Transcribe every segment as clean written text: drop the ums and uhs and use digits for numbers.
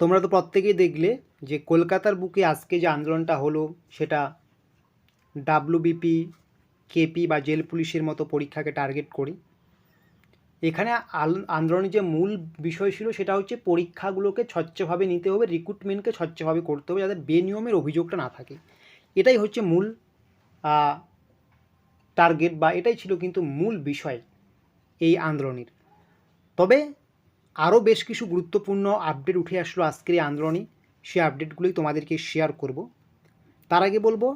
তোমরা তো প্রত্যেকেই দেখলে যে কলকাতার বুকে আজকে যে আন্দোলনটা হলো সেটা ডাব্লিউবিপি, কেপি বা জেল পুলিশের মতো পরীক্ষাকে টার্গেট করি। এখানে আন্দোলনের যে মূল বিষয় ছিল সেটা হচ্ছে পরীক্ষাগুলোকে স্বচ্ছভাবে নিতে হবে, রিক্রুটমেন্টকে স্বচ্ছভাবে করতে হবে যাতে বেনিয়মের অভিযোগটা না থাকে। এটাই হচ্ছে মূল টার্গেট বা এটাই ছিল কিন্তু মূল বিষয় এই আন্দোলনের। তবে আরও বেশ কিছু গুরুত্বপূর্ণ আপডেট উঠে আসলো আজকের এই আন্দোলনে, সেই আপডেটগুলোই তোমাদেরকে শেয়ার করব। তার আগে বলবো,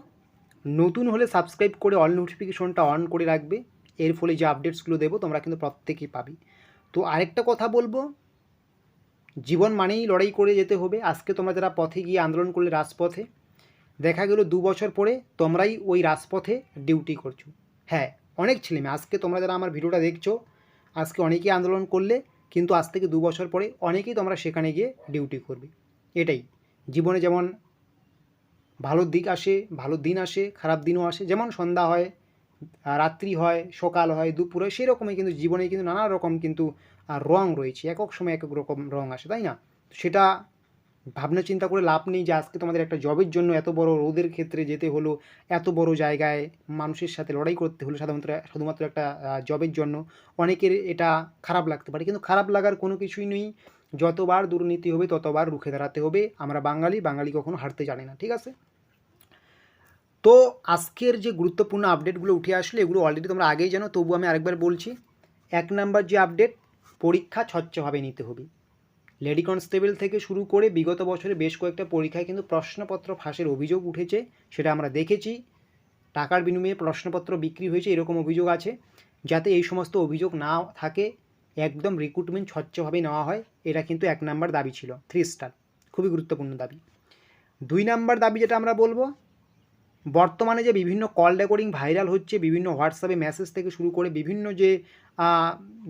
নতুন হলে সাবস্ক্রাইব করে অল নোটিফিকেশনটা অন করে রাখবে, এর ফলে যে আপডেটসগুলো দেবো তোমরা কিন্তু প্রত্যেকেই পাবে। তো আরেকটা কথা বলবো, জীবন মানেই লড়াই করে যেতে হবে। আজকে তোমরা যারা পথে গিয়ে আন্দোলন করলে রাজপথে, দেখা গেল 2 বছর পরে তোমরাই ওই রাজপথে ডিউটি করছো। হ্যাঁ, অনেক ছেলেমেয়ে আজকে তোমরা যারা আমার ভিডিওটা দেখছো, আজকে অনেকেই আন্দোলন করলে, কিন্তু আজ থেকে 2 বছর পরে অনেকেই তোমরা সেখানে গিয়ে ডিউটি করবে। এটাই জীবনে, যেমন ভালো দিক আসে, ভালো দিন আসে, খারাপ দিনও আসে, যেমন সন্ধ্যা হয়, রাত্রি হয়, সকাল হয়, দুপুর হয়, সেরকমই কিন্তু জীবনে কিন্তু নানা রকম কিন্তু রং রয়েছে, একক সময় একক রকম রং আসে, তাই না? সেটা ভাবনা চিন্তা করে লাভ নেই যে আজকে তোমাদের একটা জবের জন্য এত বড় রোদের ক্ষেত্রে যেতে হলো, এত বড় জায়গায় মানুষের সাথে লড়াই করতে হলো শুধুমাত্র একটা জবের জন্য। অনেকের এটা খারাপ লাগতে পারে, কিন্তু খারাপ লাগার কোনো কিছুই নেই। যতবার দুর্নীতি হবে ততবার রুখে দাঁড়াতে হবে। আমরা বাঙালি কখনো হারতে জানি না, ঠিক আছে? তো আজকের যে গুরুত্বপূর্ণ আপডেটগুলো উঠে আসলে এগুলো অলরেডি তোমরা আগেই জানো, তবু আমি আরেকবার বলছি। 1 নাম্বার যে আপডেট, পরীক্ষা স্বচ্ছভাবে নিতে হবে। লেডি কনস্টেবল থেকে শুরু করে বিগত বছরে বেশ কয়েকটা পরীক্ষায় কিন্তু প্রশ্নপত্র ফাঁসের অভিযোগ উঠেছে, সেটা আমরা দেখেছি। টাকার বিনিময়ে প্রশ্নপত্র বিক্রি হয়েছে, এরকম অভিযোগ আছে। যাতে এই সমস্ত অভিযোগ না থাকে, একদম রিক্রুটমেন্ট স্বচ্ছভাবে নেওয়া হয়, এটা কিন্তু 1 নাম্বার দাবি ছিল, 3 স্টার, খুবই গুরুত্বপূর্ণ দাবি। 2 নাম্বার দাবি যেটা আমরা বলবো, বর্তমানে যে বিভিন্ন কল রেকর্ডিং ভাইরাল হচ্ছে, বিভিন্ন হোয়াটসঅ্যাপে মেসেজ থেকে শুরু করে বিভিন্ন যে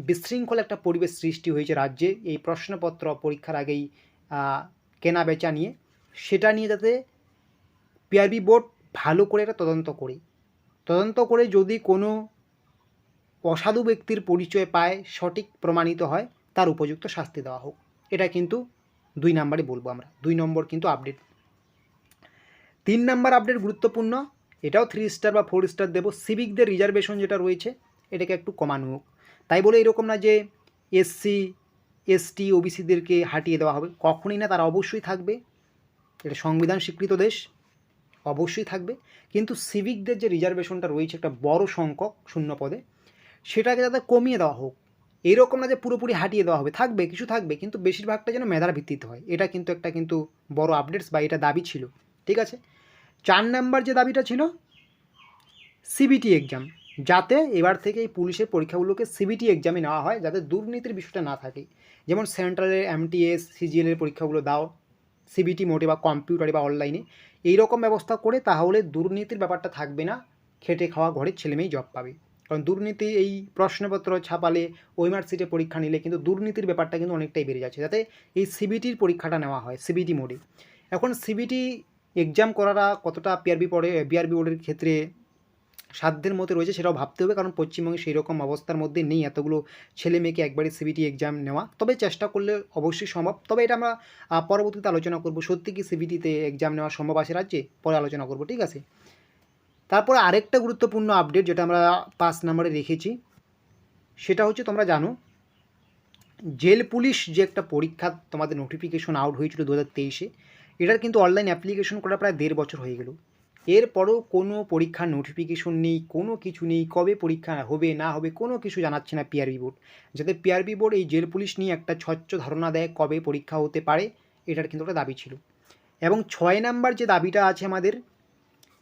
বিশৃঙ্খল একটা পরিবেশ সৃষ্টি হয়েছে রাজ্যে এই প্রশ্নপত্র পরীক্ষার আগেই কেনা বেচা নিয়ে, সেটা নিয়ে যাতে পিআরবি বোর্ড ভালো করে একটা তদন্ত করে যদি কোনো অসাধু ব্যক্তির পরিচয় পায়, সঠিক প্রমাণিত হয়, তার উপযুক্ত শাস্তি দেওয়া হোক। এটা কিন্তু 2 নাম্বারে বলবো আমরা, 2 নম্বর কিন্তু আপডেট। 3 নাম্বার আপডেট গুরুত্বপূর্ণ, এটাও 3 স্টার বা 4 স্টার দেবো। সিভিকদের রিজার্ভেশন যেটা রয়েছে এটাকে একটু কমানো হোক। তাই বলে এরকম না যে এসসি এসটি ওবিসিদেরকে হাটিয়ে দেওয়া হবে, কখনই না, তারা অবশ্যই থাকবে। এটা সংবিধান স্বীকৃত দেশ, অবশ্যই থাকবে। কিন্তু সিভিকদের যে রিজার্ভেশনটা রয়েছে একটা বড় সংখ্যক শূন্য পদে, সেটাকে যাতে কমিয়ে দেওয়া হোক। এরকম না যে পুরোপুরি হাটিয়ে দেওয়া হবে, থাকবে কিছু থাকবে, কিন্তু বেশিরভাগটা যেন মেধার ভিত্তিতে হয়। এটা কিন্তু একটা কিন্তু বড় আপডেটস বা এটা দাবি ছিল, ঠিক আছে? 4 নাম্বার যে দাবিটা ছিল, সিবিটি এক্সাম, যাতে এবার থেকে এই পুলিশের পরীক্ষাগুলোকে সিবিটি এক্সামে নেওয়া হয়, যাতে দুর্নীতির বিষয়টা না থাকে। যেমন সেন্ট্রালের এমটিএস সিজিএলের পরীক্ষাগুলো দাও সিবিটি মোডে বা কম্পিউটারে বা অনলাইনে, এইরকম ব্যবস্থা করে, তাহলে দুর্নীতির ব্যাপারটা থাকবে না, খেটে খাওয়া ঘরের ছেলেমেয়েই জব পাবে। কারণ দুর্নীতি এই প্রশ্নপত্র ছাপালে, ওএমআর সিটে পরীক্ষা নিলে কিন্তু দুর্নীতির ব্যাপারটা কিন্তু অনেকটাই বেড়ে যাচ্ছে, যাতে এই সিবিটির পরীক্ষাটা নেওয়া হয় সিবিটি মোডে। এখন সিবিটি এক্সাম করাটা কতটা বিআরবি বোর্ডের ক্ষেত্রে সাধ্যের মধ্যে রয়েছে সেটাও ভাবতে হবে, কারণ পশ্চিমবঙ্গে সেই রকম অবস্থার মধ্যে নেই এতগুলো ছেলে মেয়েকে একবারে সিবিটি এক্সাম নেওয়া। তবে চেষ্টা করলে অবশ্যই সম্ভব, তবে এটা আমরা পরবর্তীতে আলোচনা করব। সত্যি কি সিবিটিতে এক্সাম নেওয়া সম্ভব আছে রাজ্যে, পরে আলোচনা করব, ঠিক আছে? তারপরে আরেকটা গুরুত্বপূর্ণ আপডেট যেটা আমরা 5 নম্বরে রেখেছি, সেটা হচ্ছে তোমরা জানো জেল পুলিশ যে একটা পরীক্ষা তোমাদের নোটিফিকেশন আউট হয়েছিল 2023-এ, এটার কিন্তু অনলাইন অ্যাপ্লিকেশন করা প্রায় 1.5 বছর হয়ে গেল। এরপরও কোনো পরীক্ষার নোটিফিকেশন নেই, কোনো কিছু নেই, কবে পরীক্ষা হবে না হবে কোনো কিছু জানাচ্ছে না পিআরবি বোর্ড। যাতে পিআরবি বোর্ড এই জেল পুলিশ নিয়ে একটা স্বচ্ছ ধারণা দেয় কবে পরীক্ষা হতে পারে, এটার কিন্তু একটা দাবি ছিল। এবং 6 নাম্বার যে দাবিটা আছে আমাদের,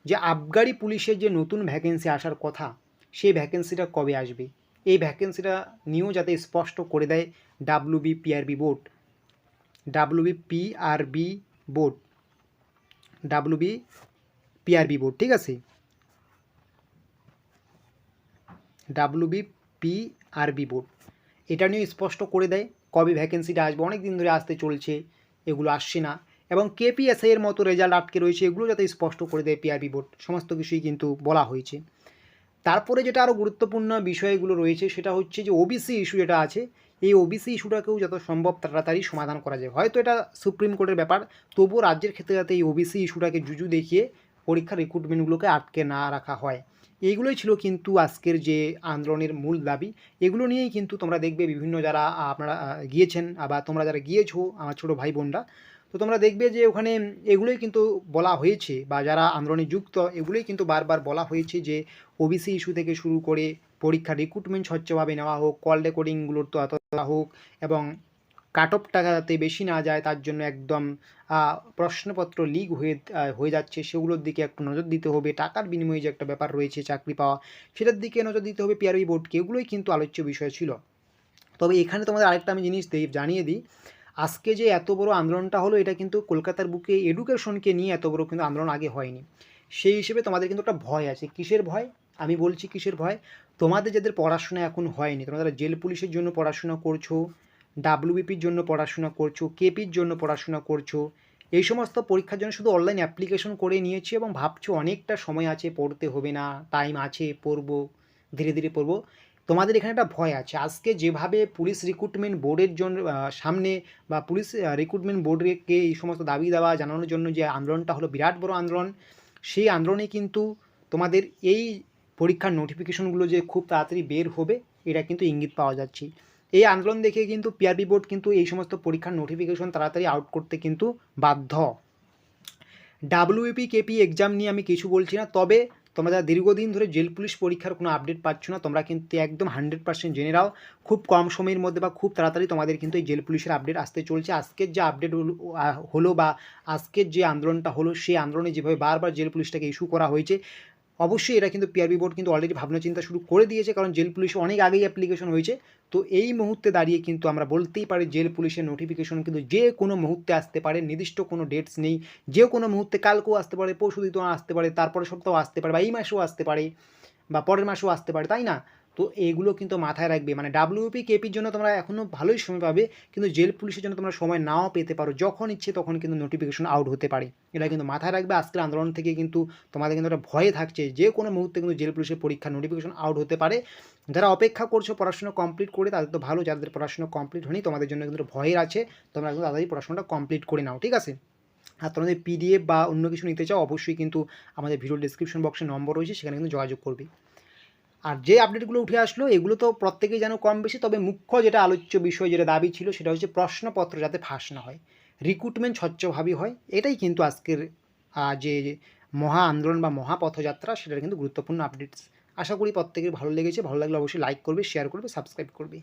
যে আবগারি পুলিশের যে নতুন ভ্যাকেন্সি আসার কথা, সেই ভ্যাকেন্সিটা কবে আসবে, এই ভ্যাকেন্সিটা নিয়েও যাতে স্পষ্ট করে দেয় WBPRB board, WBPRB board, WBPRB board, ঠিক আছে? ডাব্লিউবিপিআরবি বোর্ড এটা নিয়ে স্পষ্ট করে দেয় কবে ভ্যাকেন্সিটা আসবে। অনেক দিন ধরে আসতে চলছে, এগুলো আসছে না। এবং কেপিএসআই এর মতো রেজাল্ট আটকে রয়েছে, এগুলো যাতে স্পষ্ট করে দেয় পিআরবি বোর্ড, সমস্ত কিছুই কিন্তু বলা হয়েছে। তারপরে যেটা আরও গুরুত্বপূর্ণ বিষয়গুলো রয়েছে সেটা হচ্ছে যে ওবিসি ইস্যু যেটা আছে, এই ওবিসি ইস্যুটাকেও যত সম্ভব তাড়াতাড়ি সমাধান করা যায়। হয়তো এটা সুপ্রিম কোর্টের ব্যাপার, তবুও রাজ্যের ক্ষেত্রে যাতে এই ওবিসি ইস্যুটাকে জুজু দেখিয়ে পরীক্ষার রিক্রুটমেন্টগুলোকে আটকে না রাখা হয়। এইগুলোই ছিল কিন্তু আজকের যে আন্দোলনের মূল দাবি। এগুলো নিয়েই কিন্তু তোমরা দেখবে বিভিন্ন যারা আপনারা গিয়েছেন বা তোমরা যারা গিয়েছো আমার ছোটো ভাই বোনরা, তো তোমরা দেখবে যে ওখানে এগুলোই কিন্তু বলা হয়েছে, বা যারা আন্দোলনে যুক্ত এগুলোই কিন্তু বারবার বলা হয়েছে যে ওবিসি ইস্যু থেকে শুরু করে পরীক্ষা রিক্রুটমেন্ট স্বচ্ছভাবে নেওয়া হোক, কল রেকর্ডিংগুলোর তথ্য হোক, এবং কাট অফ টাকা যাতে বেশি না যায় তার জন্য একদম প্রশ্নপত্র লিক হয়ে যাচ্ছে সেগুলোর দিকে একটু নজর দিতে হবে। টাকার বিনিময়ে যে একটা ব্যাপার রয়েছে চাকরি পাওয়া, সেটার দিকে নজর দিতে হবে পিআরবি বোর্ডকে। এগুলোই কিন্তু আলোচ্য বিষয় ছিল। তবে এখানে তোমাদের আরেকটা আমি জিনিস জানিয়ে দিই, আজকে যে এত বড় আন্দোলনটা হলো এটা কিন্তু কলকাতার বুকে এডুকেশনকে নিয়ে এত বড় কিন্তু আন্দোলন আগে হয়নি। সেই হিসেবে তোমাদের কিন্তু একটা ভয় আছে। কিসের ভয়? আমি বলছি কিসের ভয়। তোমাদের যাদের পড়াশোনা এখন হয়নি, তোমরা যারা জেল পুলিশের জন্য পড়াশোনা করছো, ডাব্লিউবিপির জন্য পড়াশোনা করছো, কেপির জন্য পড়াশোনা করছো, এই সমস্ত পরীক্ষার জন্য শুধু অনলাইন অ্যাপ্লিকেশন করে নিয়েছি এবং ভাবছো অনেকটা সময় আছে, পড়তে হবে না, টাইম আছে, পড়বো, ধীরে ধীরে পড়বো। তোমাদের এখানে একটা ভয় আছে। আজকে যেভাবে পুলিশ রিক্রুটমেন্ট বোর্ডের জন্য সামনে, বা পুলিশ রিক্রুটমেন্ট বোর্ডকে এই সমস্ত দাবি দাওয়া জানানোর জন্য যে আন্দোলনটা হলো বিরাট বড় আন্দোলন, সেই আন্দোলনে কিন্তু তোমাদের এই পরীক্ষার নোটিফিকেশনগুলো যে খুব তাড়াতাড়ি বের হবে এটা কিন্তু ইঙ্গিত পাওয়া যাচ্ছে। এই আন্দোলন দেখে কিন্তু পিআরবি বোর্ড কিন্তু এই সমস্ত পরীক্ষার নোটিফিকেশন তাড়াতাড়ি আউট করতে কিন্তু বাধ্য। ডাব্লিউপি কেপি এক্সাম নিয়ে আমি কিছু বলছি না, তবে তোমরা যারা দীর্ঘদিন ধরে জেল পুলিশ পরীক্ষার কোনো আপডেট পাচ্ছ না, তোমরা কিন্তু একদম 100% জেনে নাও খুব কম সময়ের মধ্যে বা খুব তাড়াতাড়ি তোমাদের কিন্তু এই জেল পুলিশের আপডেট আসতে চলছে। আজকের যে আপডেট হলো বা আজকের যে আন্দোলনটা হলো, সেই আন্দোলনে যেভাবে বারবার জেল পুলিশটাকে ইস্যু করা হয়েছে, অবশ্যই এটা কিন্তু পিআরবি বোর্ড কিন্তু অলরেডি ভাবনা চিন্তা শুরু করে দিয়েছে, কারণ জেল পুলিশে অনেক আগেই অ্যাপ্লিকেশন হয়েছে। তো এই মুহূর্তে দাঁড়িয়ে কিন্তু আমরা বলতেই পারি জেল পুলিশের নোটিফিকেশন কিন্তু যে কোনো মুহূর্তে আসতে পারে, নির্দিষ্ট কোনো ডেটস নেই। যে কোনো মুহূর্তে কালকেও আসতে পারে, পরশু দিনও আসতে পারে, তারপরে সপ্তাহ আসতে পারে, বা এই মাসেও আসতে পারে, বা পরের মাসেও আসতে পারে, তাই না? তো এগুলো কিন্তু মাথায় রাখবে। মানে ডাব্লিউপি কেপির জন্য তোমরা এখনও ভালোই সময় পাবে, কিন্তু জেল পুলিশের জন্য তোমরা সময় নাও পেতে পারো। যখন ইচ্ছে তখন কিন্তু নোটিফিকেশন আউট হতে পারে। এটা কিন্তু মাথায় রাখবে। আজকের আন্দোলন থেকে কিন্তু তোমাদের কিন্তু একটা ভয়ে থাকছে, যে কোনো মুহূর্তে কিন্তু জেল পুলিশের পরীক্ষার নোটিফিকেশন আউট হতে পারে। যারা অপেক্ষা করছো পড়াশোনা কমপ্লিট করে তাদের তো ভালো, যাদের পড়াশোনা কমপ্লিট হয়নি তোমাদের জন্য কিন্তু ভয়ের আছে। তোমরা কিন্তু তাড়াতাড়ি পড়াশোনাটা কমপ্লিট করে নাও, ঠিক আছে? আর তোমাদের পিডিএফ বা অন্য কিছু নিতে চাও অবশ্যই কিন্তু আমাদের ভিডিও ডিসক্রিপশন বক্সে নম্বর রয়েছে, সেখানে কিন্তু যোগাযোগ করবে। আর যে আপডেটগুলো উঠে আসলো এগুলো তো প্রত্যেকেই জানো কম বেশি, তবে মুখ্য যেটা আলোচ্য বিষয়, যেটা দাবি ছিল, সেটা হচ্ছে প্রশ্নপত্র যাতে ফাঁস না হয়, রিক্রুটমেন্ট স্বচ্ছভাবে হয়। এটাই কিন্তু আজকের যে মহা আন্দোলন বা মহাপথযাত্রা, সেটার কিন্তু গুরুত্বপূর্ণ আপডেটস। আশা করি প্রত্যেকের ভালো লেগেছে। ভালো লাগলে অবশ্যই লাইক করবে, শেয়ার করবে, সাবস্ক্রাইব করবে।